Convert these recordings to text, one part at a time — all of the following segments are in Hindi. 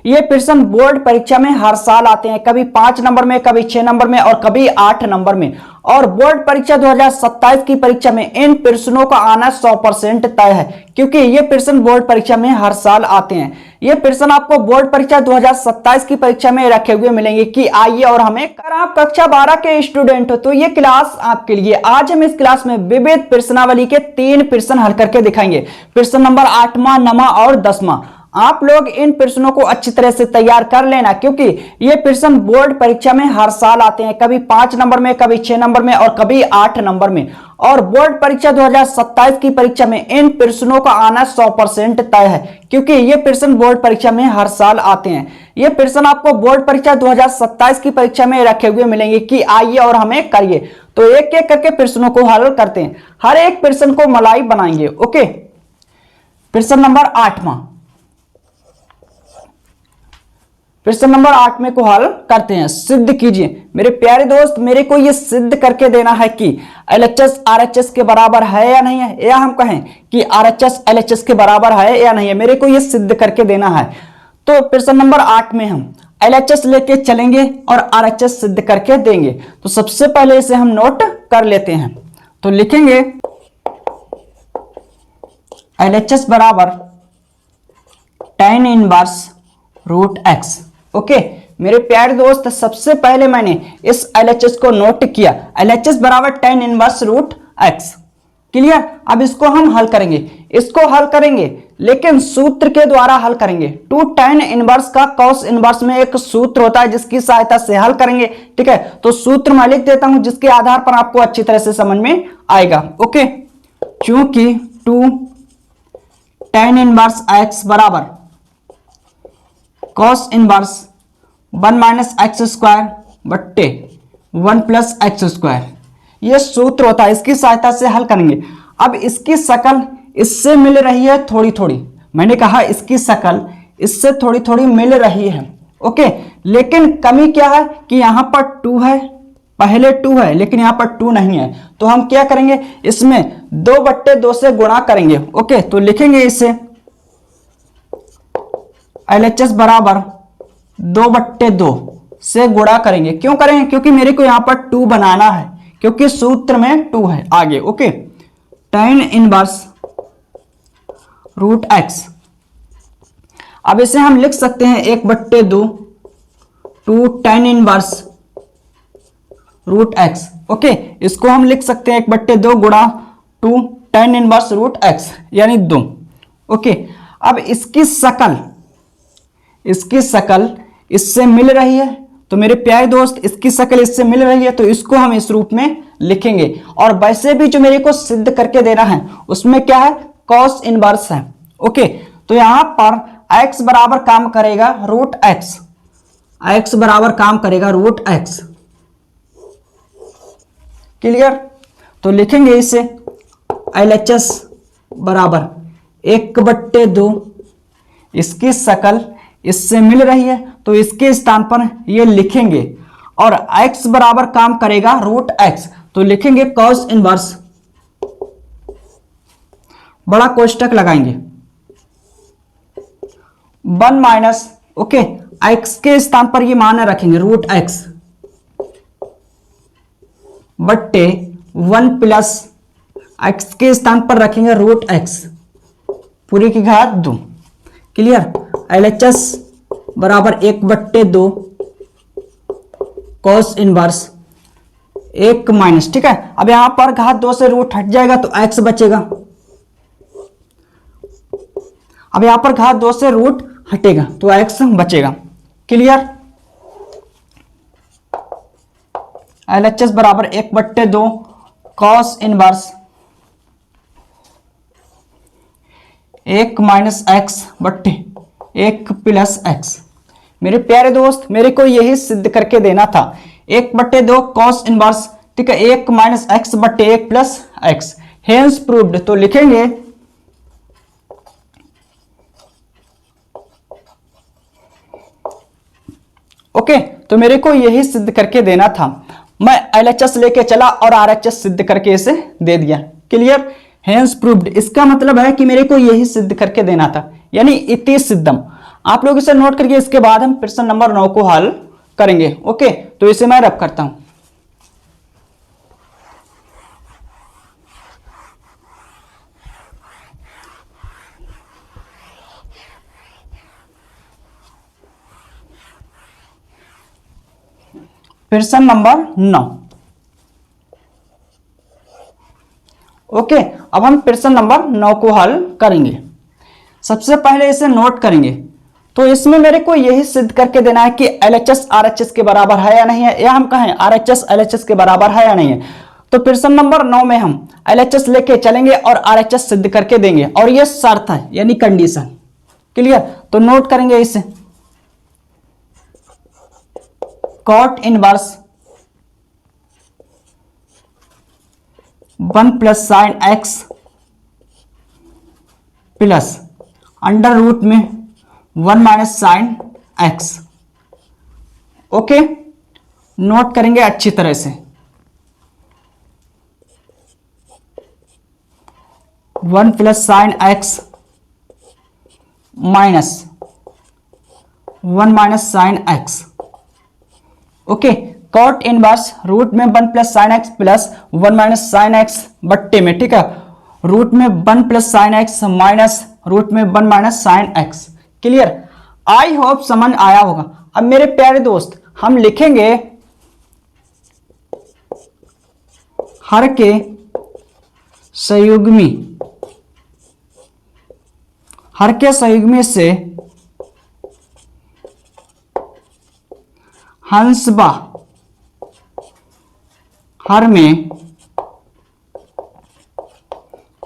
ये प्रश्न बोर्ड परीक्षा में हर साल आते हैं, कभी 5 नंबर में, कभी 6 नंबर में और कभी 8 नंबर में। और बोर्ड परीक्षा 2027 की परीक्षा में इन प्रश्नों का आना 100% तय है, क्योंकि ये प्रश्न बोर्ड परीक्षा में हर साल आते हैं। ये प्रश्न आपको बोर्ड परीक्षा 2027 की परीक्षा में रखे हुए मिलेंगे कि आइए और हमें। अगर आप कक्षा 12 के स्टूडेंट हो तो ये क्लास आपके लिए। आज हम इस क्लास में विविध प्रश्नावली के 3 प्रश्न हल करके दिखाएंगे, प्रश्न नंबर 8वां, 9वां और 10वां। आप लोग इन प्रश्नों को अच्छी तरह से तैयार कर लेना, क्योंकि ये प्रश्न बोर्ड परीक्षा में हर साल आते हैं, कभी 5 नंबर में, कभी 6 नंबर में और कभी 8 नंबर में। और बोर्ड परीक्षा 2027 की परीक्षा में इन प्रश्नों का आना 100% तय है, क्योंकि ये प्रश्न बोर्ड परीक्षा में हर साल आते हैं। ये प्रश्न आपको बोर्ड परीक्षा 2027 की परीक्षा में रखे हुए मिलेंगे कि आइए और हमें करिए। तो एक एक करके प्रश्नों को हल करते हैं, हर एक प्रश्न को मलाई बनाएंगे। ओके, प्रश्न नंबर 8वां, प्रश्न नंबर 8 में को हल करते हैं। सिद्ध कीजिए। मेरे प्यारे दोस्त, मेरे को ये सिद्ध करके देना है कि एलएचएस आरएचएस के बराबर है या नहीं है, या हम कहें कि आरएचएस एलएचएस के बराबर है या नहीं है, मेरे को ये सिद्ध करके देना है। तो प्रश्न नंबर 8 में हम एलएचएस लेके चलेंगे और आरएचएस सिद्ध करके देंगे। तो सबसे पहले इसे हम नोट कर लेते हैं। तो लिखेंगे एलएचएस बराबर tan inverse root x. Okay मेरे प्यारे दोस्त, सबसे पहले मैंने इस एलएचएस को नोट किया, एलएचएस बराबर tan inverse root x. Clear. अब इसको हम हल करेंगे, इसको हल करेंगे लेकिन सूत्र के द्वारा हल करेंगे। टू tan इनवर्स का cos इनवर्स में एक सूत्र होता है जिसकी सहायता से हल करेंगे। ठीक है, तो सूत्र मैं लिख देता हूं जिसके आधार पर आपको अच्छी तरह से समझ में आएगा। ओके, चूंकि टू tan इनवर्स एक्स बराबर cos inverse 1 minus x square बट्टे 1 प्लस एक्स स्क्वायर, यह सूत्र होता है, इसकी सहायता से हल करेंगे। अब इसकी शकल इससे मिल रही है थोड़ी थोड़ी, मैंने कहा इसकी शकल इससे थोड़ी थोड़ी मिल रही है। ओके, लेकिन कमी क्या है कि यहां पर 2 है, पहले 2 है लेकिन यहां पर 2 नहीं है। तो हम क्या करेंगे, इसमें 2/2 से गुणा करेंगे। ओके, तो लिखेंगे इसे एलएचएस बराबर 2/2 से गुणा करेंगे। क्यों करेंगे, क्योंकि मेरे को यहां पर 2 बनाना है, क्योंकि सूत्र में 2 है आगे। Okay, tan inverse root x, अब इसे हम लिख सकते हैं 1/2 two tan inverse root x. Okay, इसको हम लिख सकते हैं 1/2 गुणा 2 tan इनवर्स रूट एक्स यानी 2। ओके, अब इसकी शकल इससे मिल रही है, तो मेरे प्यारे दोस्त इसकी शकल इससे मिल रही है, तो इसको हम इस रूप में लिखेंगे। और वैसे भी जो मेरे को सिद्ध करके देना है उसमें क्या है, cos इनवर्स है। ओके, तो यहां पर x बराबर काम करेगा रूट एक्स, x बराबर काम करेगा रूट एक्स। क्लियर। तो लिखेंगे इसे एलएचएस बराबर 1/2, इसकी शकल इससे मिल रही है तो इसके स्थान पर ये लिखेंगे, और x बराबर काम करेगा रूट एक्स, तो लिखेंगे cos इनवर्स, बड़ा कोष्टक लगाएंगे 1 माइनस, ओके, x के स्थान पर ये मान रखेंगे रूट एक्स बट्टे 1 प्लस x के स्थान पर रखेंगे रूट एक्स पूरी की घात 2। क्लियर। एलएचएस बराबर 1/2 cos इनवर्स 1 माइनस, ठीक है। अब यहां पर घात 2 से रूट हट जाएगा तो x बचेगा। अब यहां पर घात 2 से रूट हटेगा तो x बचेगा। क्लियर। एलएचएस बराबर 1/2 cos इनवर्स 1 माइनस एक्स बट्टे 1 प्लस एक्स। मेरे प्यारे दोस्त, मेरे को यही सिद्ध करके देना था, 1/2 cos इनवर्स, ठीक है, 1 माइनस एक्स बट्टे 1 प्लस एक्स, हेंस प्रूव्ड। तो लिखेंगे ओके, तो मेरे को यही सिद्ध करके देना था, मैं एलएचएस लेके चला और आरएचएस सिद्ध करके इसे दे दिया। क्लियर। हेंस प्रूव्ड, इसका मतलब है कि मेरे को यही सिद्ध करके देना था, यानी इति सिद्धम। आप लोग इसे नोट करिए, इसके बाद हम प्रश्न नंबर 9 को हल करेंगे। ओके, तो इसे मैं रब करता हूं। प्रश्न नंबर 9। ओके, अब हम प्रश्न नंबर 9 को हल करेंगे। सबसे पहले इसे नोट करेंगे। तो इसमें मेरे को यही सिद्ध करके देना है कि एलएचएस आरएचएस के बराबर है या नहीं है, या हम कहें आरएचएस एलएचएस के बराबर है या नहीं है। तो प्रश्न नंबर 9 में हम एलएचएस लेके चलेंगे और आरएचएस सिद्ध करके देंगे, और यह शर्त है यानी कंडीशन। क्लियर? तो नोट करेंगे इसे। Cot inverse 1 plus sine x plus under root में 1 minus sine x. Okay, note करेंगे अच्छी तरह से। 1 plus sine x minus 1 minus sine x. Okay, cot inverse root में 1 plus sine x plus 1 minus sine x बट्टे में, ठीक है, रूट में 1 plus sine x minus root में 1 minus sine x. Clear? I hope समझ आया होगा। अब मेरे प्यारे दोस्त, हम लिखेंगे हर के संयुग्मी, हर के संयुग्मी से हंसबा हर में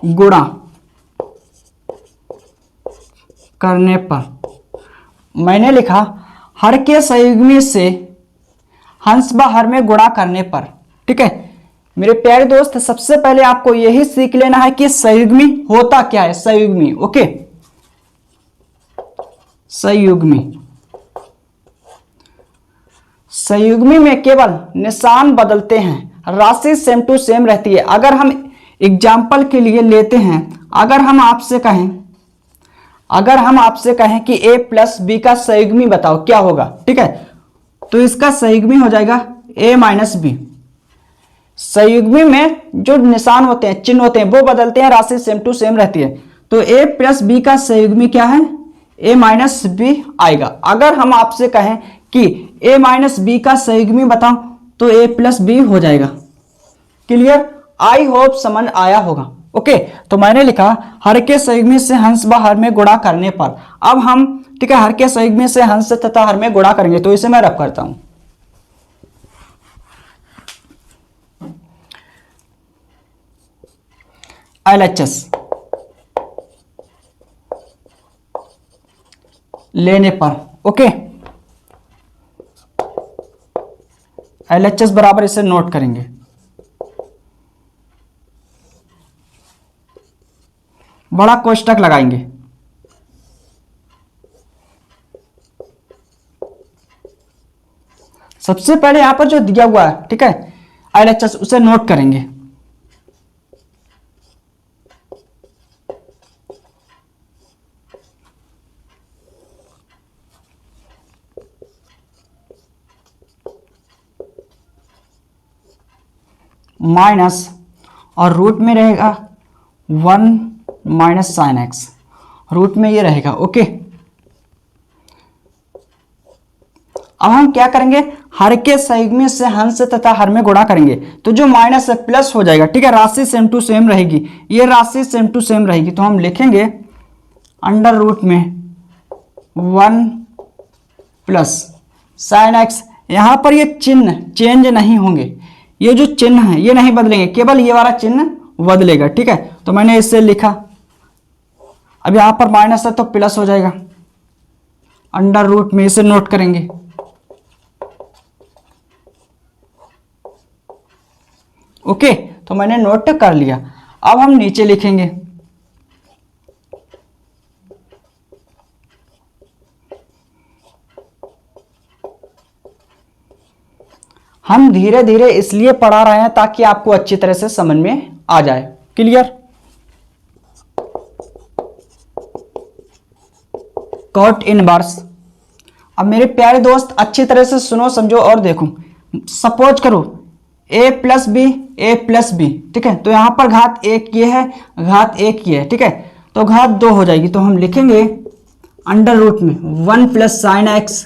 गुणा करने पर, मैंने लिखा हर के संयुग्मी से हंस व हर में गुणा करने पर। ठीक है मेरे प्यारे दोस्त, सबसे पहले आपको यही सीख लेना है कि संयुग्मी होता क्या है। संयुग्मी, ओके, संयुग्मी, संयुग्मी में केवल निशान बदलते हैं, राशि सेम टू सेम रहती है। अगर हम एग्जाम्पल के लिए लेते हैं, अगर हम आपसे कहें कि a प्लस बी का संयुग्मी बताओ क्या होगा, ठीक है, तो इसका संयुग्मी हो जाएगा a माइनस बी। संयुग्मी में जो निशान होते हैं, चिन्ह होते हैं, वो बदलते हैं, राशि सेम टू सेम रहती है। तो a प्लस बी का संयुग्मी क्या है? a माइनस बी आएगा। अगर हम आपसे कहें कि a माइनस बी का संयुग्मी बताओ, तो a प्लस बी हो जाएगा। क्लियर? आई होप समझ आया होगा। ओके, तो मैंने लिखा हर के संयुग्मी से हंस व हर में गुणा करने पर। अब हम, ठीक है, हर के संयुग्मी से हंस तथा हर में गुणा करेंगे, तो इसे मैं रब करता हूं। LHS लेने पर, ओके, LHS बराबर, इसे नोट करेंगे, बड़ा कोष्टक लगाएंगे। सबसे पहले यहां पर जो दिया हुआ है, ठीक है, LHS, उसे नोट करेंगे। माइनस और रूट में रहेगा 1 माइनस साइन एक्स, रूट में ये रहेगा। ओके, अब हम क्या करेंगे? हर के संयुग्मी से हंस तथा हर में गुणा करेंगे, तो जो माइनस है प्लस हो जाएगा। ठीक है, राशि सेम टू सेम रहेगी, ये राशि सेम टू सेम रहेगी, तो हम लिखेंगे अंडर रूट में 1 प्लस साइन एक्स। यहां पर ये चिन्ह चेंज नहीं होंगे, ये जो चिन्ह है ये नहीं बदलेंगे, केवल ये वाला चिन्ह बदलेगा। ठीक है, तो मैंने इससे लिखा, अब यहां पर माइनस है तो प्लस हो जाएगा अंडर रूट में, इसे नोट करेंगे। ओके, तो मैंने नोट कर लिया। अब हम नीचे लिखेंगे, हम धीरे धीरे इसलिए पढ़ा रहे हैं ताकि आपको अच्छी तरह से समझ में आ जाए। क्लियर? Cot inverse. अब मेरे प्यारे दोस्त अच्छी तरह से सुनो समझो और देखो। सपोज करो a plus B, A plus B, ठीक है। तो यहाँ पर घात एक ये है, घात एक ये है, ठीक है। तो घात दो हो जाएगी, तो हम लिखेंगे अंडर रूट में 1 plus sine x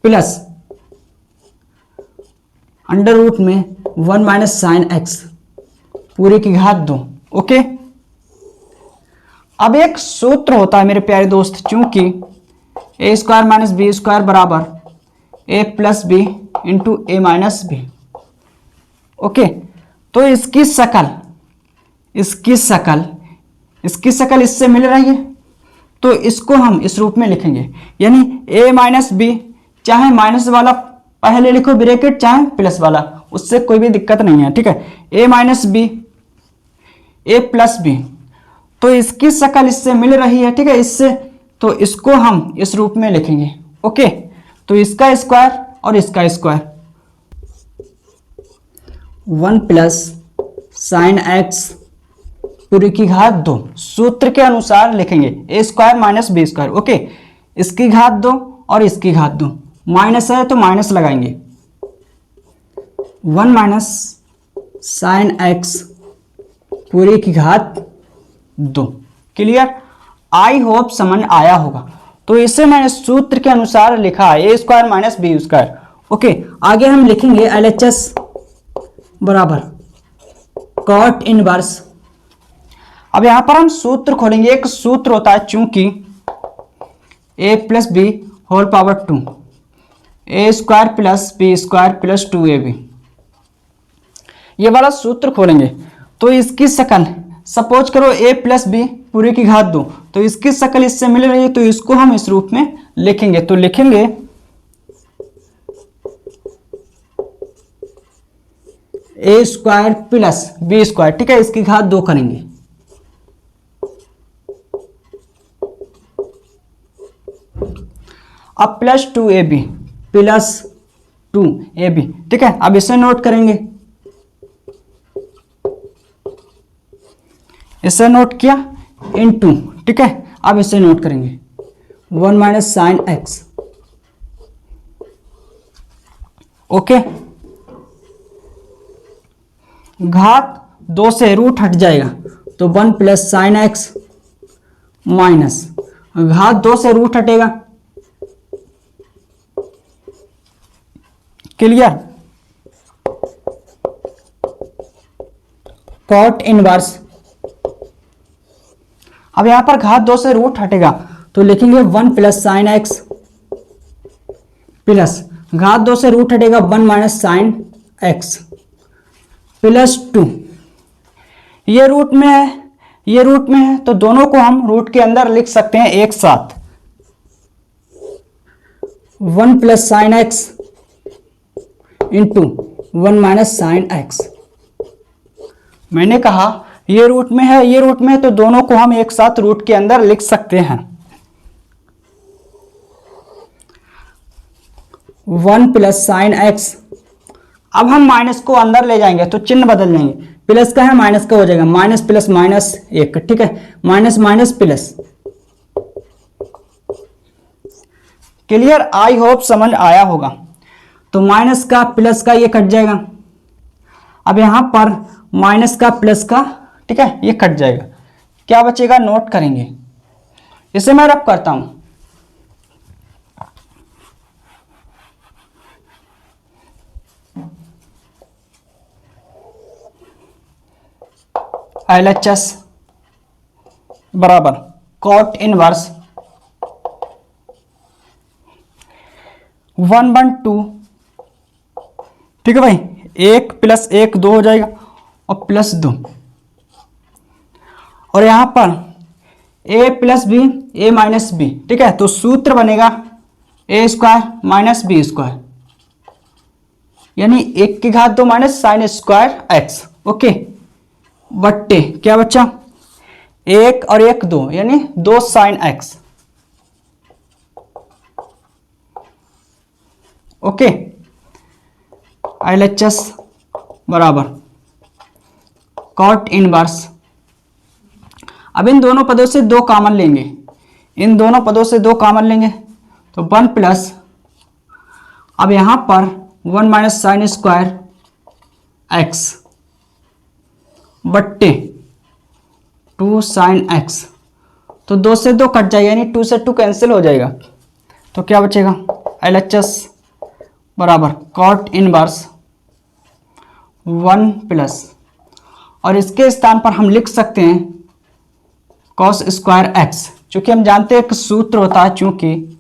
plus under root में 1 माइनस साइन एक्स पूरी की घात दो। ओके। अब एक सूत्र होता है मेरे प्यारे दोस्त, चूंकि ए स्क्वायर माइनस बी स्क्वायर बराबर ए प्लस बी इंटू ए माइनस बी। ओके। तो इसकी शकल इससे मिल रही है, तो इसको हम इस रूप में लिखेंगे, यानी ए माइनस बी, चाहे माइनस वाला पहले लिखो ब्रैकेट, चाहे प्लस वाला, उससे कोई भी दिक्कत नहीं है, ठीक है। ए minus B, A plus B, तो इसकी शकल इससे मिल रही है, ठीक है, इससे, तो इसको हम इस रूप में लिखेंगे। ओके। तो इसका स्क्वायर और इसका स्क्वायर 1 प्लस साइन एक्स पूरी की घात दो, सूत्र के अनुसार लिखेंगे a square minus B square. Okay. इसकी घात दो और इसकी घात दो, माइनस है तो माइनस लगाएंगे, 1 माइनस साइन एक्स पूरी की घात दो। क्लियर? आई होप समझ आया होगा। तो इसे मैंने सूत्र के अनुसार लिखा है, a square minus B square. Okay. आगे हम लिखेंगे LHS बराबर कॉट इनवर्स। अब यहां पर हम सूत्र खोलेंगे, एक सूत्र होता है, चूंकि a plus B whole power 2, A square plus B square plus 2ab, ये वाला सूत्र खोलेंगे। तो इसकी शकल, सपोज करो a प्लस बी पूरी की घात दो, तो इसकी शकल इससे मिल रही है, तो इसको हम इस रूप में लिखेंगे। तो लिखेंगे a square plus B square, ठीक है, इसकी घात दो करेंगे, अब प्लस 2ab प्लस 2ab, ठीक है। अब इसे नोट करेंगे, इसे नोट किया इनटू, ठीक है। अब इसे नोट करेंगे 1 माइनस साइन एक्स। ओके। घात दो से रूट हट जाएगा, तो 1 प्लस साइन एक्स माइनस घात दो से रूट हटेगा। क्लियर? Cot inverse. अब यहां पर घात दो से रूट हटेगा, तो लिखेंगे 1 प्लस साइन एक्स प्लस घात दो से रूट हटेगा 1 माइनस साइन एक्स प्लस 2। ये रूट में है, ये रूट में है, तो दोनों को हम रूट के अंदर लिख सकते हैं एक साथ। 1 plus sine x into 1 minus sine x. मैंने कहा ये रूट में है, ये रूट में है, तो दोनों को हम एक साथ रूट के अंदर लिख सकते हैं। 1 प्लस साइन एक्स, अब हम माइनस को अंदर ले जाएंगे तो चिन्ह बदल जाएंगे, प्लस का है माइनस का हो जाएगा, माइनस प्लस माइनस एक, ठीक है, minus minus plus. Clear? I hope समझ आया होगा। तो माइनस का प्लस का ये कट जाएगा, अब यहां पर माइनस का प्लस का, ठीक है, ये कट जाएगा, क्या बचेगा? नोट करेंगे। इसे मैं रब करता हूं, LHS बराबर कॉट इनवर्स 1/2, ठीक है भाई, 1 प्लस 1 2 हो जाएगा और प्लस 2, और यहां पर a plus B A minus B, ठीक है। तो सूत्र बनेगा A square minus B square, यानी 1 की घात 2 minus sine square x. Okay. बट्टे क्या बच्चा? 1 और 1 2, यानी 2 साइन एक्स। ओके। LHS बराबर कॉट इनवर्स। अब इन दोनों पदों से 2 कॉमन लेंगे, इन दोनों पदों से 2 कॉमन लेंगे तो 1 प्लस, अब यहां पर 1 माइनस साइन स्क्वायर एक्स बट्टे 2 साइन एक्स, तो 2 से 2 कट जाएगा, यानी 2 से 2 कैंसिल हो जाएगा। तो क्या बचेगा, LHS बराबर कॉट इनवर्स 1 प्लस, और इसके स्थान पर हम लिख सकते हैं कॉस स्क्वायर एक्स, चूंकि हम जानते हैं कि सूत्र होता है चूंकि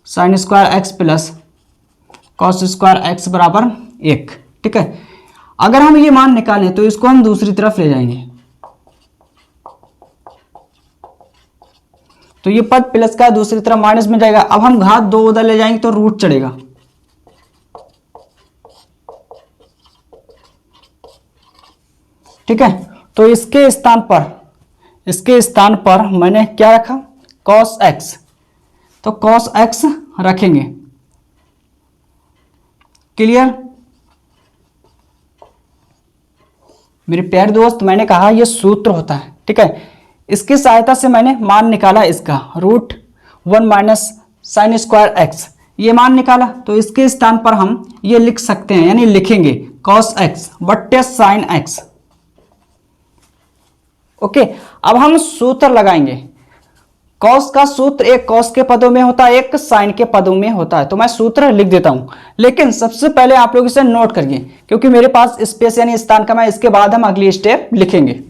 sign square x plus cos square x बराबर 1। ठीक है, अगर हम ये मान निकालें तो इसको हम दूसरी तरफ ले जाएंगे, तो ये पद प्लस का दूसरी तरफ माइनस में जाएगा। अब हम घात 2 उधर ले जाएंगे तो रूट चढ़ेगा, ठीक है। तो इसके स्थान पर मैंने क्या रखा, कॉस एक्स, तो कॉस एक्स रखेंगे। क्लियर मेरे प्यारे दोस्त, मैंने कहा यह सूत्र होता है, ठीक है। इसकी सहायता से मैंने मान निकाला इसका, root 1 minus sine square x, ये मान निकाला। तो इसके स्थान पर हम ये लिख सकते हैं, यानी लिखेंगे कॉस एक्स बट्टे साइन एक्स। ओके, अब हम सूत्र लगाएंगे। कॉस का सूत्र एक कॉस के पदों में होता है, एक साइन के पदों में होता है। तो मैं सूत्र लिख देता हूं, लेकिन सबसे पहले आप लोग इसे नोट करिए, क्योंकि मेरे पास स्पेस यानी स्थान कम है। इसके बाद हम अगली स्टेप लिखेंगे।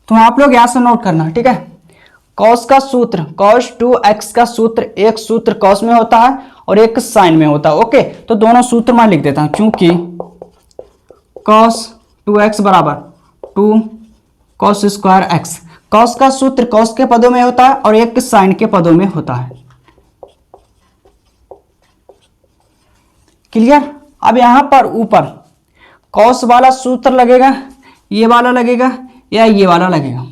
तो आप लोग यहां से नोट करना, ठीक है। कॉस का सूत्र, कॉस 2x का सूत्र, एक सूत्र कॉस में होता है और एक साइन में होता है। ओके, तो दोनों सूत्र मैं लिख देता हूं, क्योंकि कॉस 2x बराबर 2 कॉस स्क्वायर एक्स। कॉस का सूत्र कॉस के पदों में होता है और एक साइन के पदों में होता है। क्लियर। अब यहां पर ऊपर कॉस वाला सूत्र लगेगा, ये वाला लगेगा या ये वाला लगेगा,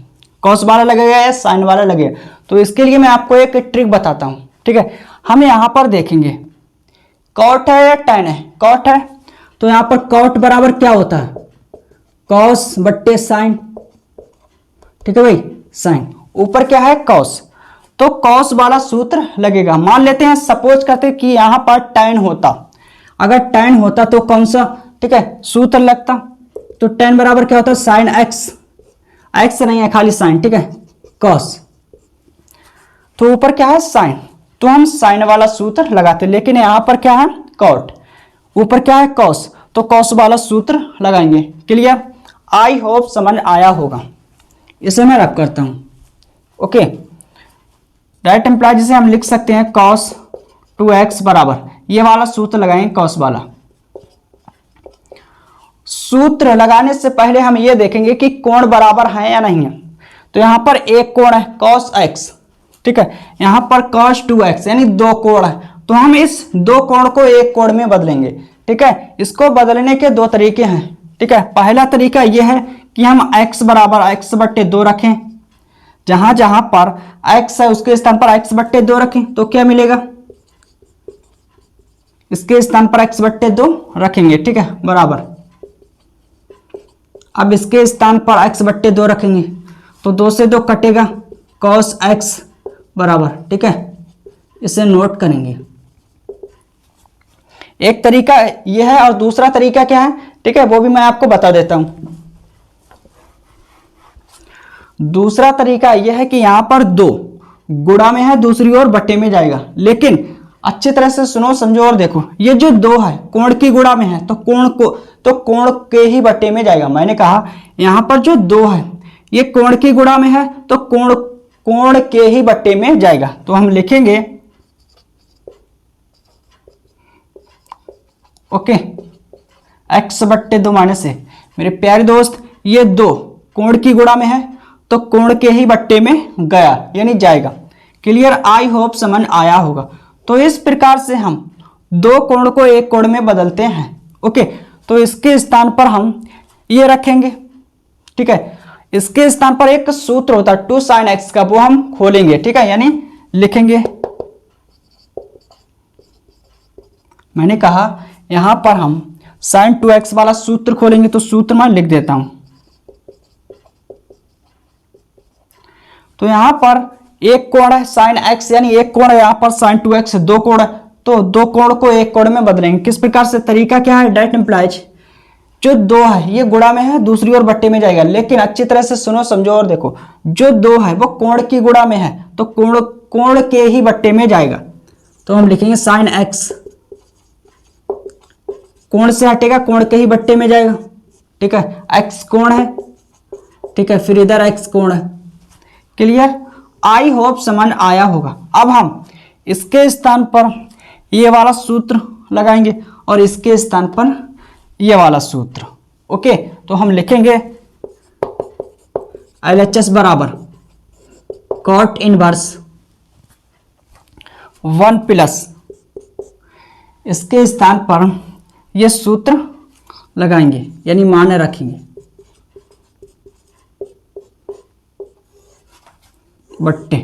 कॉस वाला लगेगा या साइन वाला लगेगा। तो इसके लिए मैं आपको एक ट्रिक बताता हूं, ठीक है। हम यहां पर देखेंगे कॉट है या टैन है, कॉट है, तो यहां पर कॉट बराबर क्या होता है, कॉस बट्टे साइन, ठीक है भाई, साइन। ऊपर क्या है, कॉस, तो कॉस वाला सूत्र लगेगा। मान लेते हैं, सपोज करते हैं कि यहां पर टैन होता, अगर टैन होता तो कौन सा, ठीक है, सूत्र लगता। तो टैन बराबर क्या होता है, साइन एक्स, एक्स नहीं है खाली साइन, ठीक है, कॉस। तो ऊपर क्या है, साइन, तो हम साइन वाला सूत्र लगाते, लेकिन यहां पर क्या है, कॉट, ऊपर क्या है, कॉस, तो कॉस वाला सूत्र लगाएंगे। क्लियर, आई होप समझ आया होगा। इसे मैं रख करता हूं। ओके, डायरेक्ट एम्प्लॉय जिसे हम लिख सकते हैं कॉस 2x बराबर, ये वाला सूत्र लगाएंगे, कॉस वाला। सूत्र लगाने से पहले हम ये देखेंगे कि कोण बराबर है या नहीं है। तो यहां पर एक कोण है cos x, ठीक है, यहां पर cos 2x, यानी 2 कोण है। तो हम इस 2 कोण को एक कोण में बदलेंगे, ठीक है। इसको बदलने के 2 तरीके हैं, ठीक है। पहला तरीका यह है कि हम x बराबर x बट्टे 2 रखें, जहां जहां पर x है उसके स्थान पर x बट्टे 2 रखें, तो क्या मिलेगा, इसके स्थान पर x बट्टे 2 रखेंगे, ठीक है, बराबर। अब इसके स्थान पर x बट्टे 2 रखेंगे, तो 2 से 2 कटेगा, cos x बराबर, ठीक है, इसे नोट करेंगे। एक तरीका यह है, और दूसरा तरीका क्या है, ठीक है, वो भी मैं आपको बता देता हूं। दूसरा तरीका यह है कि यहां पर 2 गुणा में है, दूसरी ओर बट्टे में जाएगा। लेकिन अच्छी तरह से सुनो, समझो और देखो, ये जो 2 है कोण की गुणा में है, तो कोण के ही बट्टे में जाएगा। मैंने कहा यहां पर जो 2 है ये कोण की गुणा में है, तो कोण के ही बट्टे में जाएगा। तो हम लिखेंगे, ओके, x बट्टे 2 माइनस है। मेरे प्यारे दोस्त, ये 2 कोण की गुणा में है, तो कोण के ही बट्टे में गया, यानी जाएगा। क्लियर, आई होप समझ आया होगा। तो इस प्रकार से हम 2 कोण को एक कोण में बदलते हैं। ओके, तो इसके स्थान पर हम ये रखेंगे, ठीक है। इसके स्थान पर एक सूत्र होता है 2 sin x का, वो हम खोलेंगे, ठीक है, यानी लिखेंगे। मैंने कहा यहां पर हम sin 2x वाला सूत्र खोलेंगे, तो सूत्र मैं लिख देता हूं। तो यहां पर एक कोण है sin x, यानी एक कोण है, यहां पर sin 2x, दो कोण है, तो दो कोण को एक कोण में बदलेंगे। किस प्रकार से? तरीका क्या है? डेट इंप्लाइज जो दो है ये गुणा में है, दूसरी ओर बट्टे में जाएगा, लेकिन अच्छी तरह से सुनो, समझो और देखो। जो दो है वो कोण की गुणा में है, तो कोण के ही बट्टे में जाएगा। तो हम लिखेंगे sin x, कोण से हटेगा, कोण के ही बट्टे में जाएगा, ठीक है। x कोण है, ठीक है, फिर इधर x कोण है। क्लियर? आई होप समझ आया होगा। अब हम इसके स्थान पर ये वाला सूत्र लगाएंगे और इसके स्थान पर ये वाला सूत्र। ओके, तो हम लिखेंगे LHS बराबर कॉट इनवर्स 1 प्लस, इसके स्थान पर ये सूत्र लगाएंगे, यानी मान रखेंगे, बट्टे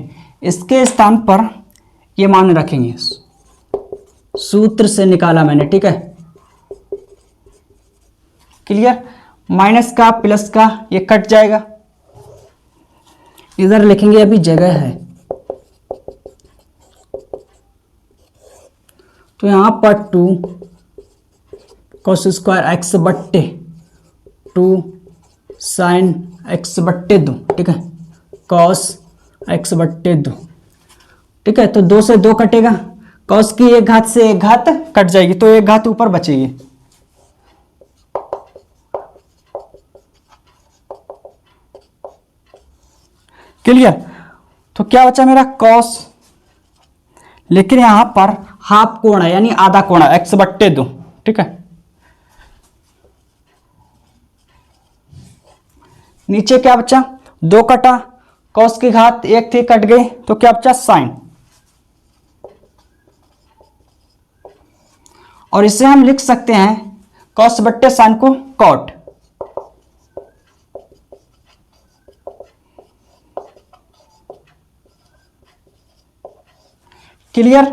इसके स्थान पर ये मान रखेंगे, सूत्र से निकाला मैंने, ठीक है। क्लियर? माइनस का प्लस का ये कट जाएगा, इधर लिखेंगे, अभी जगह है, तो यहां पर 2 cos स्क्वायर x बट्टे 2 sin x बट्टे 2, ठीक है, cos x बट्टे 2, ठीक है। तो 2 से 2 कटेगा, cos की एक घात से एक घात कट जाएगी, तो एक घात ऊपर बचेगी। क्लियर? तो क्या बचा मेरा? cos, लेकिन यहां पर हाफ कोण है, यानी आधा कोण है, x बट्टे 2, ठीक है। नीचे क्या बचा? 2 कटा, cos की घात 1 थी, कट गई, तो क्या बचा? sin। और इसे हम लिख सकते हैं cos बट्टे sin को cot। क्लियर?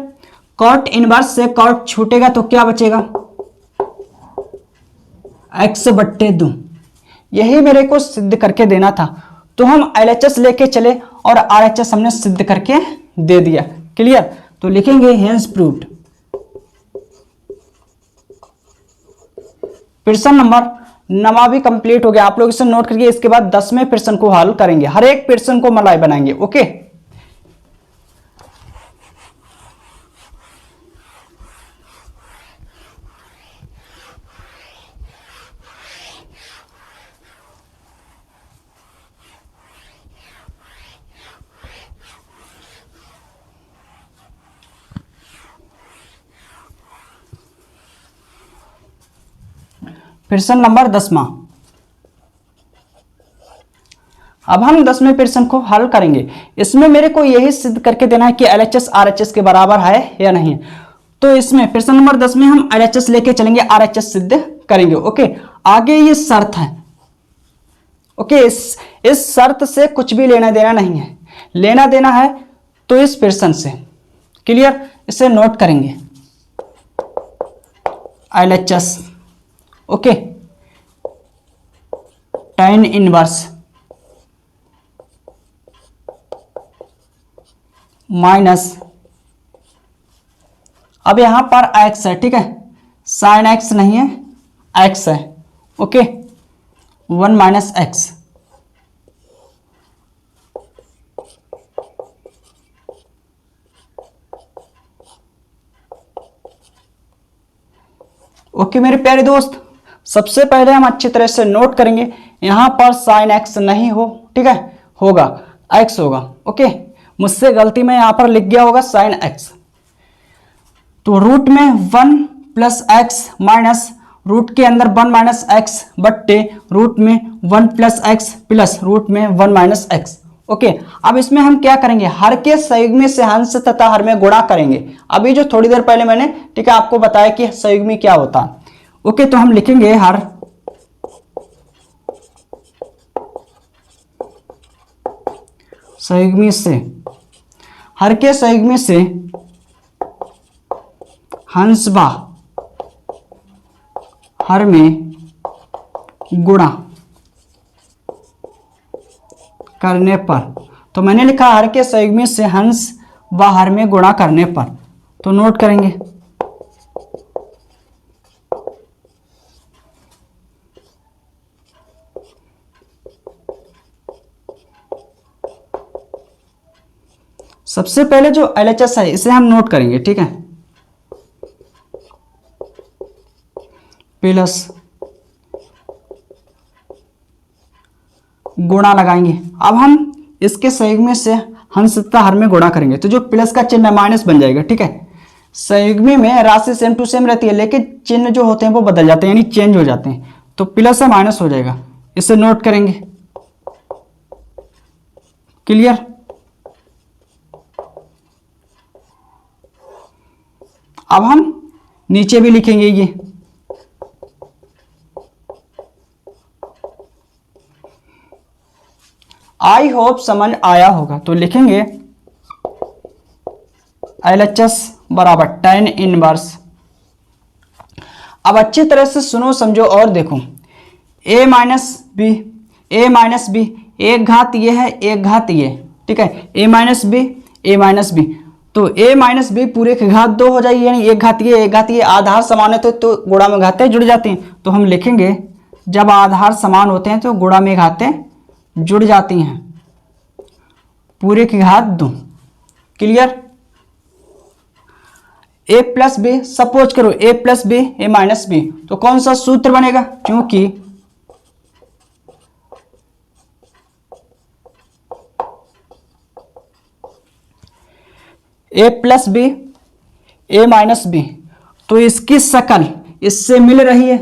कॉट इनवर्स से कॉट छूटेगा तो क्या बचेगा? x बट्टे 2। यही मेरे को सिद्ध करके देना था, तो हम LHS लेके चले और RHS हमने सिद्ध करके दे दिया। क्लियर? तो लिखेंगे हेंस प्रूव्ड। प्रश्न नंबर 9 भी कंप्लीट हो गया। आप लोग इसे नोट करिए, इसके बाद 10वें प्रश्न को हल करेंगे, हर एक प्रश्न को मलाई बनाएंगे। ओके, प्रश्न नंबर 10वां। अब हम 10वें प्रश्न को हल करेंगे। इसमें मेरे को यही सिद्ध करके देना है कि LHS RHS के बराबर है या नहीं। तो इसमें प्रश्न नंबर 10 में हम LHS लेके चलेंगे, RHS सिद्ध करेंगे। ओके, आगे ये शर्त है। ओके, इस शर्त से कुछ भी लेना देना नहीं है, लेना देना है तो इस प्रश्न से। क्लियर? इसे नोट करेंगे LHS। Okay, tan inverse minus, अब यहां पर x है, ठीक है, sin x नहीं है, x है। Okay, 1 minus x. ओके मेरे प्यारे दोस्त, सबसे पहले हम अच्छी तरह से नोट करेंगे, यहां पर sin x नहीं हो, ठीक है, होगा x होगा। ओके, मुझसे गलती में यहां पर लिख गया होगा sin x, तो रूट में 1 प्लस एक्स माइनस रूट के अंदर 1 माइनस एक्स बट्टे रूट में 1 प्लस एक्स प्लस रूट में 1 माइनस एक्स। ओके, अब इसमें हम क्या करेंगे, हर के संयुग्मी से हंस तथा हर में गुणा करेंगे। अभी जो थोड़ी देर पहले मैंने, ठीक है, आपको बताया कि संयुग्मी क्या होता है। ओके, तो हम लिखेंगे हर संयुग्मी से, हर के संयुग्मी से हंस व हर में गुणा करने पर, तो मैंने लिखा हर के संयुग्मी से हंस व हर में गुणा करने पर, तो नोट करेंगे। सबसे पहले जो LHS है इसे हम नोट करेंगे, ठीक है, प्लस गुणा लगाएंगे। अब हम इसके संयुग्मी से हंस तथा हर में गुणा करेंगे, तो जो प्लस का चिन्ह माइनस बन जाएगा, ठीक है। संयुग्मी में राशि सेम टू सेम रहती है, लेकिन चिन्ह जो होते हैं वो बदल जाते हैं, यानी चेंज हो जाते हैं, तो प्लस से माइनस हो जाएगा, इसे नोट करेंगे। क्लियर? अब हम नीचे भी लिखेंगे ये, आई होप समझ आया होगा, तो लिखेंगे LHS बराबर tan इनवर्स। अब अच्छी तरह से सुनो समझो और देखो, a माइनस बी, एक घात ये है, एक घात ये, ठीक है, a माइनस बी, तो a माइनस बी पूरे की घात 2 हो जाएगी, यानी एक घात ये आधार समान है तो गुणा में घातें जुड़ जाती हैं, तो हम लिखेंगे जब आधार समान होते हैं तो गुणा में घातें जुड़ जाती हैं, पूरे की घात 2। Clear? a plus B, suppose करो a plus B A minus B, तो कौन सा सूत्र बनेगा? क्योंकि a plus B A minus B, तो इसकी शकल इससे मिल रही है,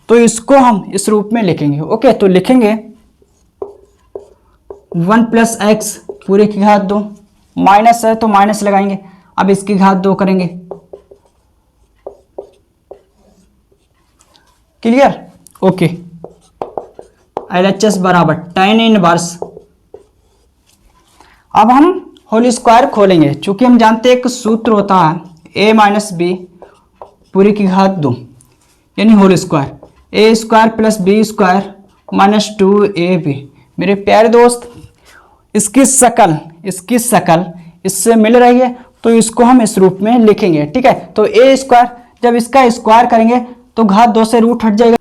तो इसको हम इस रूप में लिखेंगे। ओके, तो लिखेंगे 1 प्लस एक्स पूरे की घात 2, माइनस है तो माइनस लगाएंगे, अब इसकी घात 2 करेंगे। क्लियर? ओके, LHS बराबर tan इनवर्स। अब हम होल स्क्वायर खोलेंगे, चूंकि हम जानते हैं एक सूत्र होता है a माइनस बी पूरी की घात 2, यानी whole square, a square plus B square minus 2ab। मेरे प्यारे दोस्त, इसकी शकल इससे मिल रही है, तो इसको हम इस रूप में लिखेंगे, ठीक है। तो a स्क्वायर, जब इसका स्क्वायर करेंगे तो घात 2 से रूट हट जाएगा,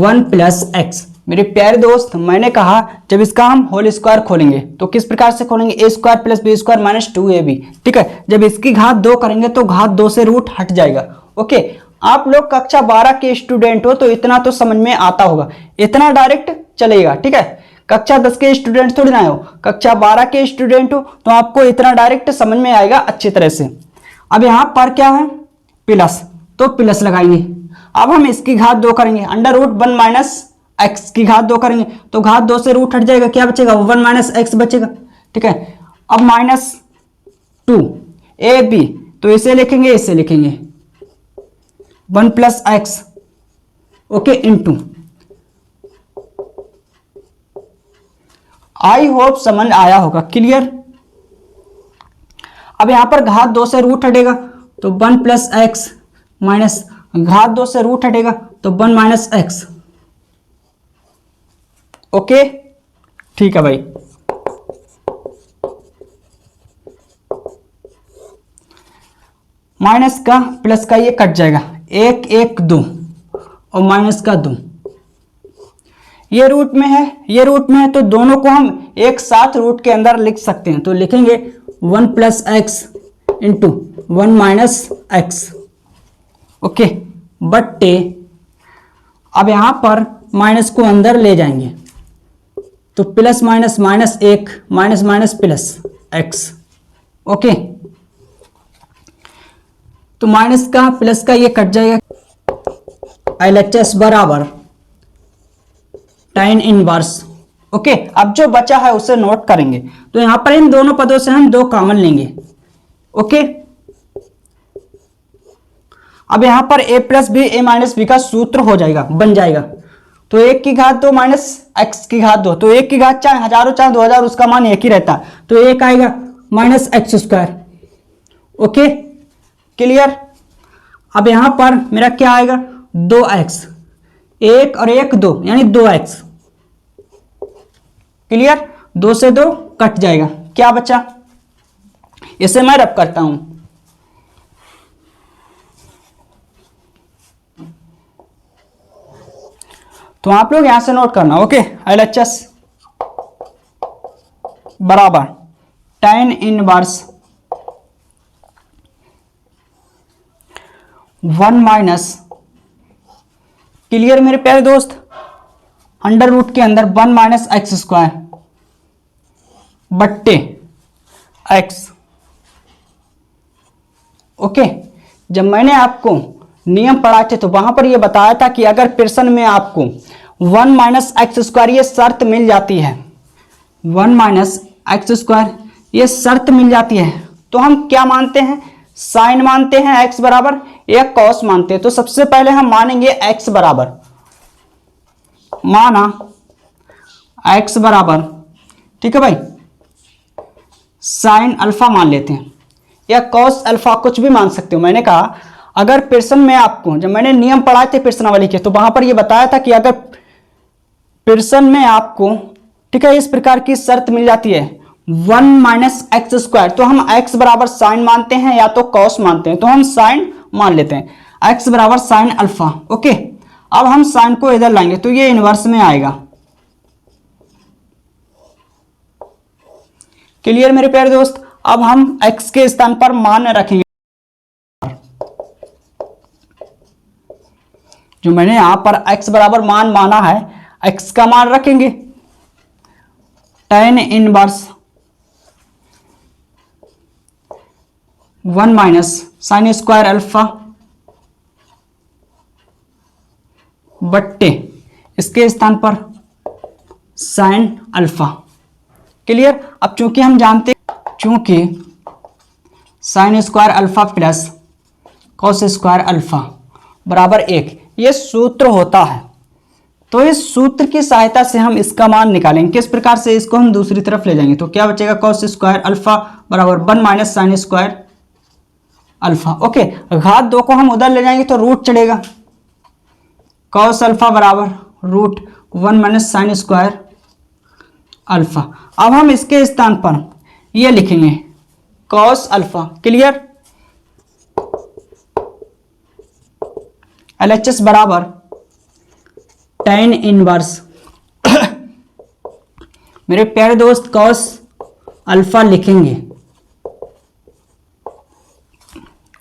1 प्लस एक्स। मेरे प्यारे दोस्त, मैंने कहा जब इसका हम होल स्क्वायर खोलेंगे तो किस प्रकार से खोलेंगे? a square plus B square minus 2ab, ठीक है। जब इसकी घात 2 करेंगे तो घात 2 से रूट हट जाएगा। ओके, आप लोग कक्षा 12 के स्टूडेंट हो तो इतना तो समझ में आता होगा, इतना डायरेक्ट चलेगा, ठीक है। कक्षा 10 के स्टूडेंट थोड़ी ना हो, कक्षा 12 के स्टूडेंट हो तो आपको इतना डायरेक्ट समझ में आएगा अच्छी तरह से। अब यहाँ पर क्या है? प्लस, तो प्लस लगाएंगे। अब हम इसकी घात 2 करेंगे, अंडर रूट 1 माइनस एक्स की घात 2 करेंगे तो घात 2 से रूट हट जाएगा, क्या बचेगा? 1 माइनस एक्स बचेगा, ठीक है। अब माइनस 2ab, तो इसे लिखेंगे 1 प्लस एक्स, ओके, इंटू। आई होप समझ आया होगा। क्लियर? अब यहां पर घात 2 से रूट हटेगा तो 1 प्लस एक्स माइनस घात 2 से रूट हटेगा तो 1 माइनस एक्स। ओके, ठीक है भाई। माइनस का प्लस का ये कट जाएगा, 1 1 2 और माइनस का 2, ये रूट में है, ये रूट में है, तो दोनों को हम एक साथ रूट के अंदर लिख सकते हैं। तो लिखेंगे 1 plus x into 1 minus x, okay, बट्टे। अब यहां पर माइनस को अंदर ले जाएंगे तो plus minus minus 1 minus minus plus x, okay. तो माइनस का प्लस का ये कट जाएगा, LHS बराबर tan इनवर्स। ओके, अब जो बचा है उसे नोट करेंगे। तो यहां पर इन दोनों पदों से हम 2 कॉमन लेंगे, ओके। अब यहां पर a plus B A minus B का सूत्र हो जाएगा, बन जाएगा। तो 1 की घात 2 माइनस एक्स की घात 2, तो 1 की घात चाहे हजारों चाहे 2000 उसका मान एक ही रहता, तो 1 आएगा minus x square. Okay clear. अब यहां पर मेरा क्या आएगा 2x, 1 और 1 2 यानी 2x। क्लियर, 2 से 2 कट जाएगा, क्या बचा, इसे मैं रब करता हूं। तो आप लोग यहां से नोट करना। ओके LHS बराबर tan इनवर्स 1 माइनस, क्लियर मेरे प्यारे दोस्त, अंडर रूट के अंदर 1 माइनस एक्स स्क्वायर बट्टे एक्स। ओके, जब मैंने आपको नियम पढ़ाए थे तो वहां पर यह बताया था कि अगर प्रश्न में आपको 1 माइनस एक्स स्क्वायर ये शर्त मिल जाती है, 1 माइनस एक्स स्क्वायर ये शर्त मिल जाती है, तो हम क्या मानते हैं, साइन मानते हैं एक्स बराबर या कॉस मानते हैं। तो सबसे पहले हम मानेंगे एक्स बराबर, माना एक्स बराबर, ठीक है भाई, साइन अल्फा मान लेते हैं या कॉस अल्फा, कुछ भी मान सकते हो। मैंने कहा अगर प्रश्न में आपको, जब मैंने नियम पढ़ाए थे प्रश्नावली के, तो वहां पर यह बताया था कि अगर प्रश्न में आपको, ठीक है, इस प्रकार की शर्त मिल जाती है 1 माइनस एक्स स्क्वायर, तो हम एक्स बराबर साइन मानते हैं या तो कॉस मानते हैं, तो हम साइन मान लेते हैं, एक्स बराबर साइन अल्फा। ओके, अब हम साइन को इधर लाएंगे तो ये इनवर्स में आएगा। क्लियर मेरे प्यारे दोस्त। अब हम x के स्थान पर मान रखेंगे, जो मैंने यहां पर x बराबर मान माना है, x का मान रखेंगे tan inverse 1 minus sine square alpha बट्टे इसके स्थान पर साइन अल्फा। क्लियर। अब चूंकि हम जानते हैं, चूंकि sign square alpha plus cos square alpha बराबर 1 ये सूत्र होता है, तो इस सूत्र की सहायता से हम इसका मान निकालेंगे। किस प्रकार से, इसको हम दूसरी तरफ ले जाएंगे तो क्या बचेगा, कॉस स्क्वायर अल्फा बराबर 1 minus sine square alpha. Okay, घात 2 को हम उधर ले जाएंगे तो रूट चलेगा, कॉस अल्फा बराबर root 1 minus sine square alpha. अब हम इसके स्थान पर ये लिखेंगे कॉस अल्फा। क्लियर। LHS बराबर tan इनवर्स मेरे प्यारे दोस्त कॉस अल्फा लिखेंगे।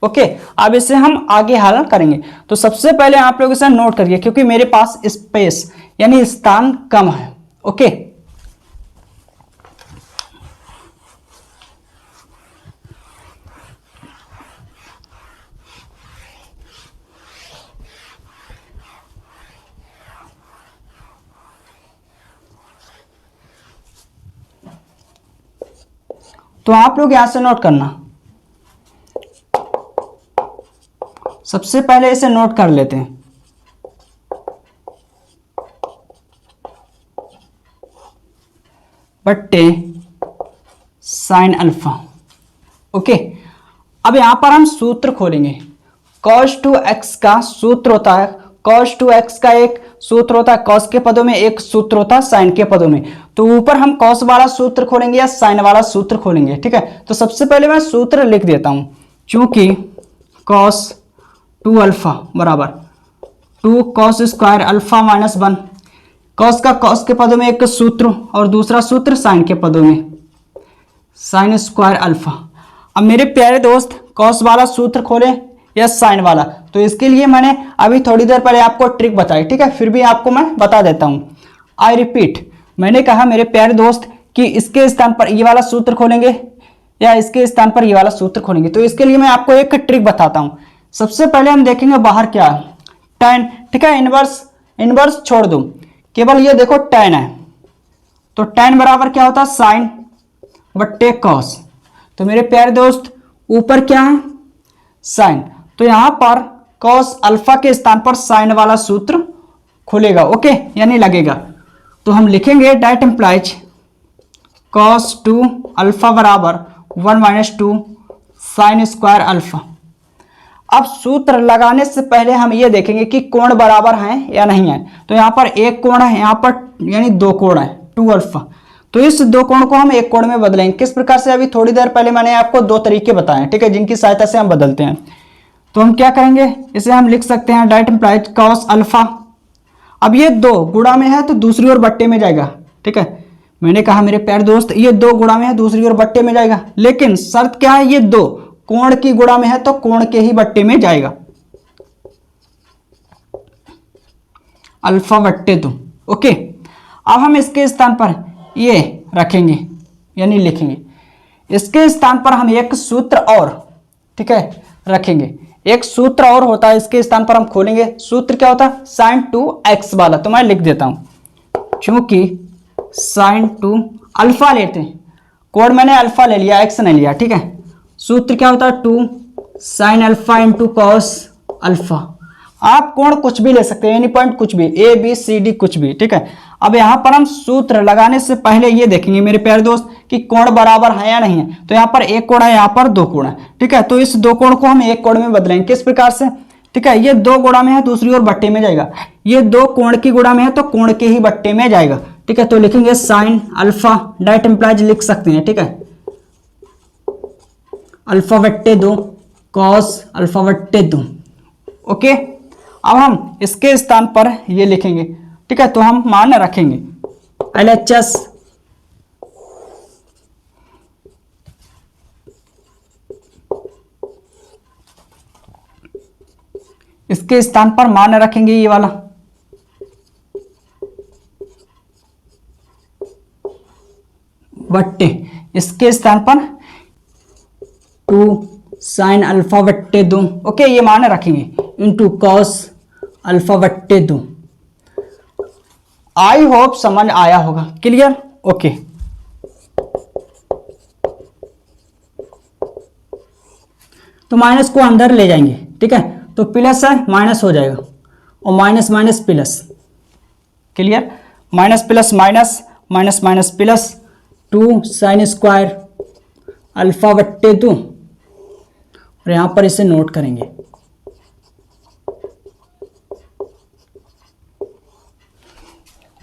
ओके, अब इसे हम आगे हल करेंगे। तो सबसे पहले आप लोग इसे नोट करिए, क्योंकि मेरे पास स्पेस यानी स्थान कम है। ओके, तो आप लोग यहां से नोट करना। सबसे पहले इसे नोट कर लेते हैं, बट्टे साइन अल्फा। ओके, अब यहां पर हम सूत्र खोलेंगे। cos 2x का सूत्र होता है, cos 2x का एक सूत्र होता है cos के पदों में, एक सूत्र होता है sin के पदों में। तो ऊपर हम cos वाला सूत्र खोलेंगे या sin वाला सूत्र खोलेंगे, ठीक है। तो सबसे पहले मैं सूत्र लिख देता हूं, चूंकि cos 2 अल्फा बराबर 2 cos square alpha minus 1, cos का cos के पदों में एक सूत्र और दूसरा सूत्र sin के पदों में sin स्क्वायर अल्फा। अब मेरे प्यारे दोस्त cos वाला सूत्र खोले या sin वाला, तो इसके लिए मैंने अभी थोड़ी देर पहले आपको ट्रिक बताई, ठीक है, फिर भी आपको मैं बता देता हूं। आई रिपीट, मैंने कहा मेरे प्यारे दोस्त कि इसके स्थान पर ये वाला सूत्र खोलेंगे या इसके स्थान पर ये वाला सूत्र खोलेंगे। तो इसके लिए मैं आपको एक ट्रिक बताता हूं। सबसे पहले हम देखेंगे बाहर क्या है, tan, ठीक है, इनवर्स छोड़ दो, केवल ये देखो tan है, तो tan बराबर क्या होता है, साइन बट्टे कॉस। तो मेरे प्यारे दोस्त ऊपर क्या है, साइन, तो यहां पर cos अल्फा के स्थान पर साइन वाला सूत्र खुलेगा, ओके, यानी लगेगा। तो हम लिखेंगे दैट एम्प्लाइज cos 2 अल्फा बराबर 1 माइनस 2 साइन स्क्वायर अल्फा। अब सूत्र लगाने से पहले हम ये देखेंगे कि कोण बराबर हैं या नहीं है। तो यहाँ पर एक कोण है, यहाँ पर यानी दो कोण है 2 अल्फा। तो इस दो कोण को हम एक कोण में बदलेंगे। किस प्रकार से, अभी थोड़ी देर पहले मैंने आपको दो तरीके बताए, ठीक है, जिनकी सहायता से हम बदलते हैं। तो हम क्या करेंगे, इसे हम लिख सकते हैं दैट एम्प्लाइज cos अल्फा। अब ये दो गुणा में है तो दूसरी ओर बट्टे में जाएगा, ठीक है। मैंने कहा मेरे प्यारे दोस्त ये दो गुणा में है, दूसरी ओर बट्टे में जाएगा, लेकिन शर्त क्या है, ये दो कोण की गुणा में है तो कोण के ही बट्टे में जाएगा। अल्फा बट्टे 2, ओके। अब हम इसके स्थान पर ये रखेंगे यानी लिखेंगे, इसके स्थान पर हम एक सूत्र और, ठीक है, रखेंगे। एक सूत्र और होता है, इसके स्थान पर हम खोलेंगे। सूत्र क्या होता है, साइन 2x वाला। तो मैं लिख देता हूं, क्योंकि साइन 2 अल्फा लेते हैं, कोण मैंने अल्फा ले लिया, x नहीं लिया, ठीक है। सूत्र क्या होता है 2 sine alpha into cos alpha. आप कोण कुछ भी ले सकते हैं, एनी पॉइंट कुछ भी, ए बी सी डी कुछ भी, ठीक है। अब यहां पर हम सूत्र लगाने से पहले ये देखेंगे मेरे प्यारे दोस्त कि कोण बराबर है या नहीं है। तो यहाँ पर एक कोण है, यहाँ पर दो कोण है, ठीक है। तो इस दो कोण को हम एक कोण में बदलेंगे। किस प्रकार से, ठीक है, ये दो गुणा में है, दूसरी ओर बट्टे में जाएगा। ये दो कोण की गुणा में है तो कोण के ही बट्टे में जाएगा, ठीक है। तो लिखेंगे साइन अल्फा, दैट एम्प्लाइज लिख सकते हैं, ठीक है, अल्फा बट्टे 2 कॉस अल्फा बट्टे 2, ओके। अब हम इसके स्थान पर ये लिखेंगे, ठीक है। तो हम मान रखेंगे LHS इसके स्थान पर मान रखेंगे ये वाला, बट्टे, इसके स्थान पर 2 साइन अल्फा बट्टे 2, ओके, ये मान रखेंगे, इंटू कॉस अल्फा बट्टे 2। आई होप समझ आया होगा, क्लियर, ओके। तो माइनस को अंदर ले जाएंगे, ठीक है। तो प्लस है माइनस हो जाएगा, और minus minus plus, clear, minus plus minus, minus minus plus, 2 sign square alpha बट्टे 2, और यहां पर इसे नोट करेंगे,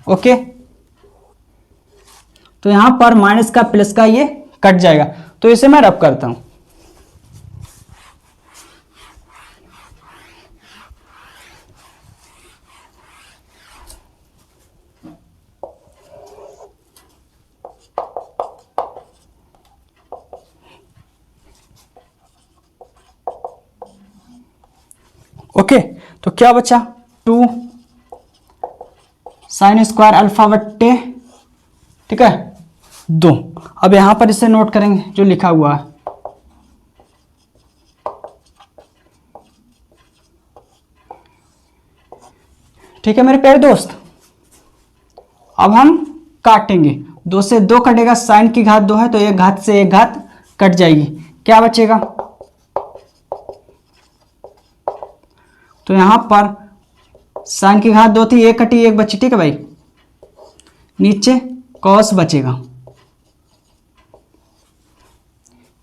ओके। तो यहां पर माइनस का प्लस का ये कट जाएगा। तो इसे मैं रब करता हूं, ओके। तो क्या बचा, 2 साइन स्क्वायर अल्फा बट्टे, ठीक है, 2। अब यहां पर इसे नोट करेंगे जो लिखा हुआ है, ठीक है मेरे प्यारे दोस्त। अब हम काटेंगे, 2 से 2 कटेगा, साइन की घात 2 है तो एक घात से एक घात कट जाएगी, क्या बचेगा। तो यहां पर साइन की घात 2 थी, एक कटी एक बची, ठीक है भाई, नीचे कॉस बचेगा,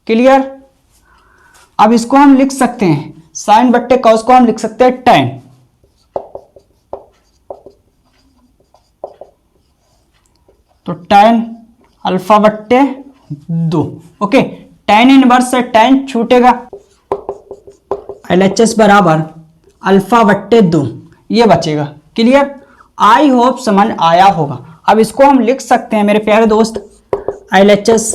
क्लियर। अब इसको हम लिख सकते हैं, साइन बट्टे कॉस को हम लिख सकते हैं tan, तो tan अल्फा बट्टे 2, ओके। tan इनवर्स से tan छूटेगा, LHS बराबर अल्फा बट्टे 2, ये बचेगा, क्लियर। आई होप समझ आया होगा। अब इसको हम लिख सकते हैं मेरे प्यारे दोस्त, LHS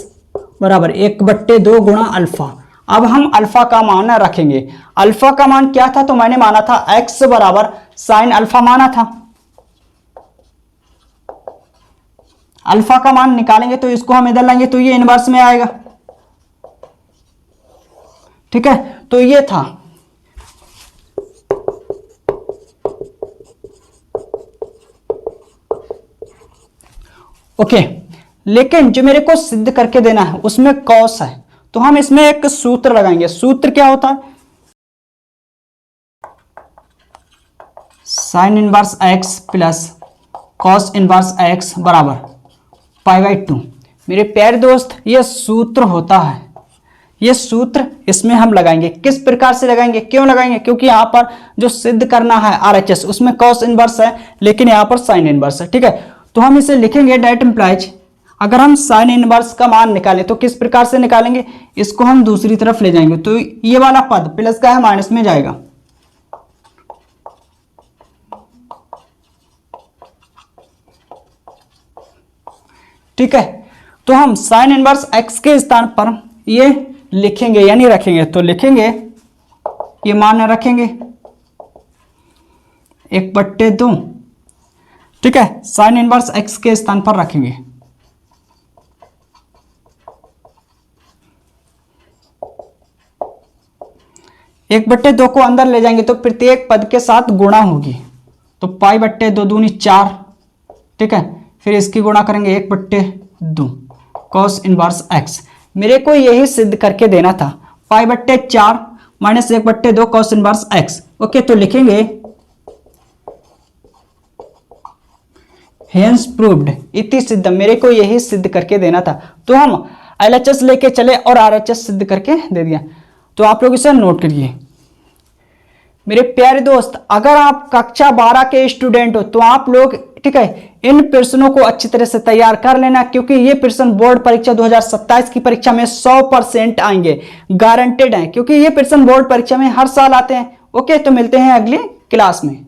बराबर 1/2 गुणा अल्फा। अब हम अल्फा का मान रखेंगे। अल्फा का मान क्या था, तो मैंने माना था x बराबर साइन अल्फा माना था। अल्फा का मान निकालेंगे तो इसको हम इधर लाएंगे तो ये इनवर्स में आएगा, ठीक है। तो ये था, ओके। लेकिन जो मेरे को सिद्ध करके देना है उसमें कॉस है, तो हम इसमें एक सूत्र लगाएंगे। सूत्र क्या होता है, sine inverse x plus cos inverse x बराबर π/2। मेरे प्यारे दोस्त ये सूत्र होता है, ये सूत्र इसमें हम लगाएंगे। किस प्रकार से लगाएंगे, क्यों लगाएंगे? क्योंकि यहाँ पर जो सिद्ध करना है RHS उसमें कॉस इनवर्स है लेकिन यहाँ पर साइन इनवर्स है। ठीक है, तो हम इसे लिखेंगे डेट इम्प्लाइज, अगर हम साइन इनवर्स का मान निकालें तो किस प्रकार से निकालेंगे, इसको हम दूसरी तरफ ले जाएंगे तो ये वाला पद प्लस का है माइनस में जाएगा। ठीक है, तो हम साइन इनवर्स एक्स के स्थान पर ये लिखेंगे यानी रखेंगे, तो लिखेंगे ये मान रखेंगे 1/2। ठीक है, साइन इनवर्स एक्स के स्थान पर रखेंगे। एक बट्टे दो को अंदर ले जाएंगे तो प्रत्येक पद के साथ गुणा होगी, तो π/2 दूनी 4। ठीक है, फिर इसकी गुणा करेंगे 1/2 कॉस इनवर्स एक्स। मेरे को यही सिद्ध करके देना था, π/4 minus 1/2 cos inverse x. Okay, तो लिखेंगे हेंस प्रूव्ड इति सिद्ध, मेरे को यही सिद्ध करके देना था, तो हम LHS लेके चले और RHS सिद्ध करके दे दिया। तो आप लोग इसे नोट करिए। मेरे प्यारे दोस्त, अगर आप कक्षा 12 के स्टूडेंट हो तो आप लोग ठीक है इन प्रश्नों को अच्छी तरह से तैयार कर लेना, क्योंकि ये प्रश्न बोर्ड परीक्षा 2027 की परीक्षा में 100% आएंगे, गारंटेड है, क्योंकि ये प्रश्न बोर्ड परीक्षा में हर साल आते हैं। ओके, तो मिलते हैं अगली क्लास में।